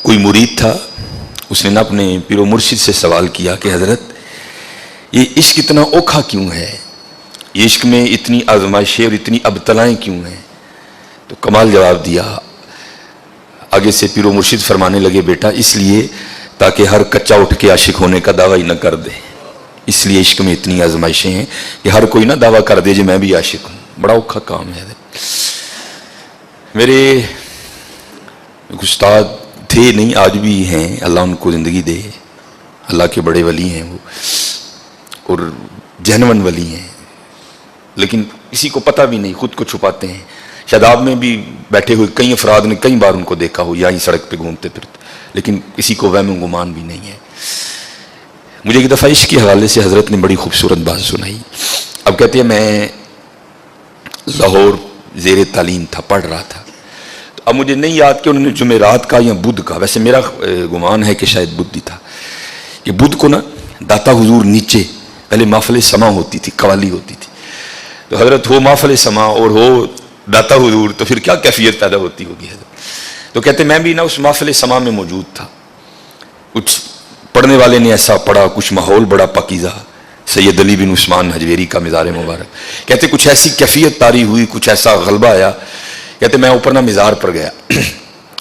کوئی مرید تھا، اس نے نا اپنے پیر و مرشد سے سوال کیا کہ حضرت یہ عشق اتنا اوکھا کیوں ہے، یہ عشق میں اتنی آزمائشیں اور اتنی ابتلائیں کیوں ہیں؟ تو کمال جواب دیا. آگے سے پیر و مرشد فرمانے لگے بیٹا اس لیے تاکہ ہر کچا اٹھ کے عاشق ہونے کا دعویٰ ہی نہ کر دے، اس لیے عشق میں اتنی آزمائشیں ہیں کہ ہر کوئی نہ دعویٰ کر دے جو میں بھی عاشق ہوں. بڑا اوکھا کام ہے. میرے استاد تھے نہیں، آج بھی ہیں، اللہ ان کو زندگی دے، اللہ کے بڑے ولی ہیں وہ، اور جہنون ولی ہیں، لیکن کسی کو پتہ بھی نہیں، خود کو چھپاتے ہیں. شاداب میں بھی بیٹھے ہوئے کئی افراد نے کئی بار ان کو دیکھا ہو یہیں سڑک پہ گھومتے پھرتے، لیکن کسی کو وہم و گمان بھی نہیں ہے. مجھے ایک دفعہ عشق کے حوالے سے حضرت نے بڑی خوبصورت بات سنائی. اب کہتے ہیں میں لاہور زیر تعلیم تھا، پڑھ رہا تھا، تو اب مجھے نہیں یاد کہ انہوں نے جمعرات کا یا بدھ کا، ویسے میرا گمان ہے کہ شاید بدھ ہی تھا، کہ بدھ کو نا داتا حضور نیچے پہلے محفل سما ہوتی تھی، قوالی ہوتی تھی، تو حضرت ہو محفل سما اور ہو داتا حضور تو پھر کیا کیفیت پیدا ہوتی ہوگی حضرت. تو کہتے میں بھی نا اس محفل سما میں موجود تھا. کچھ پڑھنے والے نے ایسا پڑھا، کچھ ماحول بڑا پاکیزہ، سید علی بن عثمان حجویری کا مزار مبارک. کہتے کچھ ایسی کیفیت طاری ہوئی، کچھ ایسا غلبہ آیا. کہتے میں اوپر نا مزار پر گیا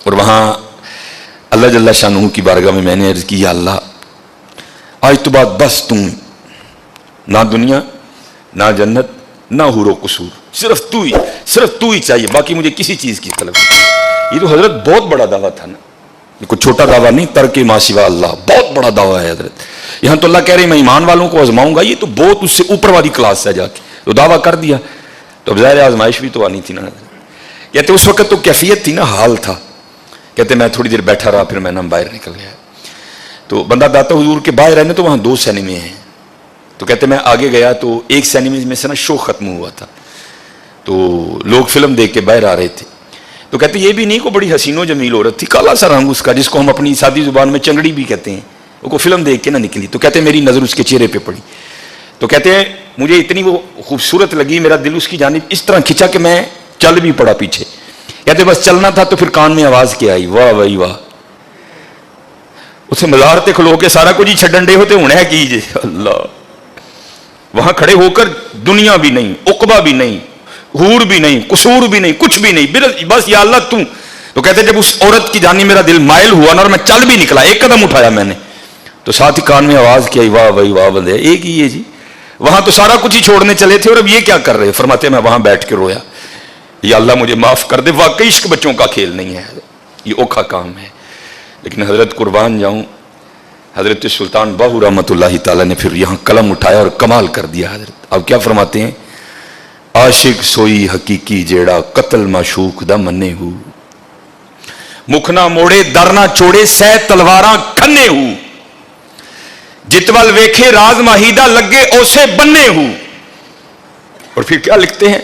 اور وہاں اللہ جل شانہ کی بارگاہ میں نے عرض کی یا اللہ آج تو بات بس تم، نہ دنیا نہ جنت نہ حور و قصور، صرف تو ہی چاہیے، باقی مجھے کسی چیز کی طلب نہیں. یہ تو حضرت بہت بڑا دعویٰ تھا نا، یہ کوئی چھوٹا دعویٰ نہیں، ترک ما سوا اللہ بہت بڑا دعویٰ ہے حضرت. یہاں تو اللہ کہہ رہے ہیں میں ایمان والوں کو آزماؤں گا، یہ تو بہت اس سے اوپر والی کلاس ہے. جا کے تو دعویٰ کر دیا تو اب ظاہر آزمائش بھی تو آنی تھی نا. کہتے اس وقت تو کیفیت تھی نا، حال تھا. کہتے میں تھوڑی دیر بیٹھا رہا، پھر میں نا باہر نکل گیا. تو بندہ داتا حضور کے باہر رہنے تو وہاں 2 سینمے ہیں. تو کہتے میں آگے گیا تو ایک سینمے میں سے نا شو ختم ہوا تھا، تو لوگ فلم دیکھ کے باہر آ رہے تھے. تو کہتے یہ بھی نہیں کو بڑی حسین و جمیل عورت تھی، کالا سا رنگ اس کا، جس کو ہم اپنی سادی زبان میں چنگڑی بھی کہتے ہیں، وہ کو فلم دیکھ کے نہ نکلی. تو کہتے میری نظر اس کے چہرے پہ پڑی. تو کہتے ہیں مجھے اتنی وہ خوبصورت لگی، میرا دل اس کی جانب اس طرح کھنچا کہ میں چل بھی پڑا پیچھے. کہتے بس چلنا تھا تو پھر کان میں آواز کیا آئی، واہ بھائی واہ. اسے مزار تے کھلو کے سارا کچھ ہی چھڈن ڈے ہوتے ہونے کیجیے اللہ. وہاں کھڑے ہو کر دنیا بھی نہیں، عقبہ بھی نہیں، حور بھی نہیں، قصور بھی نہیں، کچھ بھی نہیں، بس یا اللہ تم. تو کہتے جب اس عورت کی جانب میرا دل مائل ہوا نا اور میں چل بھی نکلا، ایک قدم اٹھایا میں نے، تو ساتھ ہی کان میں آواز کی آئی، واہ بھائی واہ بندے ایک ہی ہے جی. وہاں تو سارا کچھ ہی چھوڑنے چلے تھے اور اب یہ کیا کر رہے. فرماتے میں وہاں بیٹھ کے رویا، یا اللہ مجھے معاف کر دے، واقعی عشق بچوں کا کھیل نہیں ہے، یہ اوکھا کام ہے. لیکن حضرت قربان جاؤں، حضرت سلطان باہو رحمۃ اللہ تعالیٰ نے پھر یہاں قلم اٹھایا اور کمال کر دیا. حضرت اب کیا فرماتے ہیں، عاشق سوئی حقیقی جیڑا قتل معشوق دا منے ہو، مکھ نہ موڑے در نہ چوڑے سہ تلواراں کھنے ہو، جتول ویکھے راز ماہیدہ لگے اوسے بننے ہو. اور پھر کیا لکھتے ہیں،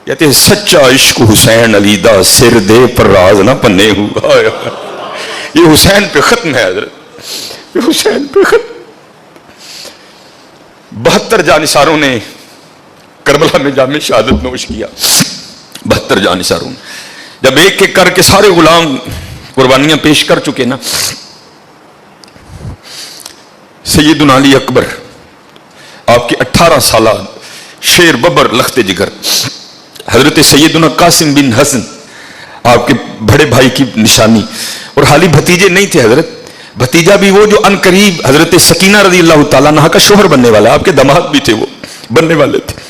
کہتے ہیں سچا عشق حسین علی دا سر دے پر راز نہ پنے ہو. یہ حسین پہ ختم ہے حضرت، یہ حسین پہ ختم. 72 جانثاروں نے کربلا میں جام شہادت نوش کیا. 72 جانثاروں نے جب ایک ایک کر کے سارے غلام قربانیاں پیش کر چکے نا، سیدنا علی اکبر آپ کے 18 سالہ شیر ببر لخت جگر، حضرت سیدنا قاسم بن حسن آپ کے بڑے بھائی کی نشانی، اور حالی بھتیجے نہیں تھے حضرت، بھتیجا بھی وہ جو ان قریب حضرت سکینہ رضی اللہ تعالیٰ عنہ کا شوہر بننے والا، آپ کے داماد بھی تھے، وہ بننے والے تھے،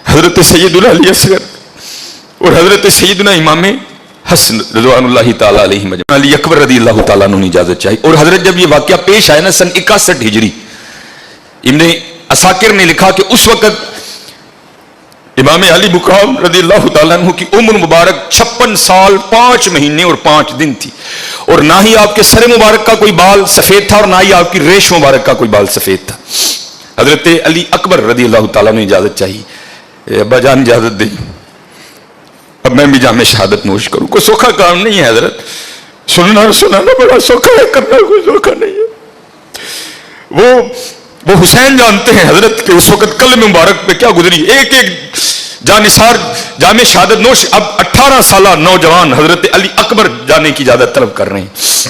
حضرت سیدنا علی اصغر اور حضرت سیدنا امام حسن رضوان اللہ تعالیٰ علیہ مجمع. علی اکبر رضی اللہ تعالیٰ عنہ نے اجازت چاہی. اور حضرت جب یہ واقعہ پیش آیا نا سن 61 ہجری، ابن عساکر نے لکھا کہ اس وقت امام علی مقام رضی اللہ تعالیٰ عنہ کی عمر مبارک 56 سال 5 مہینے اور 5 دن تھی، اور نہ ہی آپ کے سر مبارک کا کوئی بال سفید تھا اور نہ ہی آپ کی ریش مبارک کا کوئی بال سفید تھا. حضرت علی اکبر رضی اللہ تعالیٰ نے اجازت چاہی، ابا جان اجازت دیں اب میں بھی جام شہادت نوش کروں. کوئی سوکھا کام نہیں ہے حضرت، سنانا بڑا سوکھا ہے، کرنا کوئی سوکھا نہیں ہے. وہ حسین جانتے ہیں حضرت کہ اس وقت قلب مبارک پہ کیا گزری. ایک ایک جانثار جام شہادت نوش. اب 18 سالہ نوجوان حضرت علی اکبر جانے کی اجازت طلب کر رہے ہیں.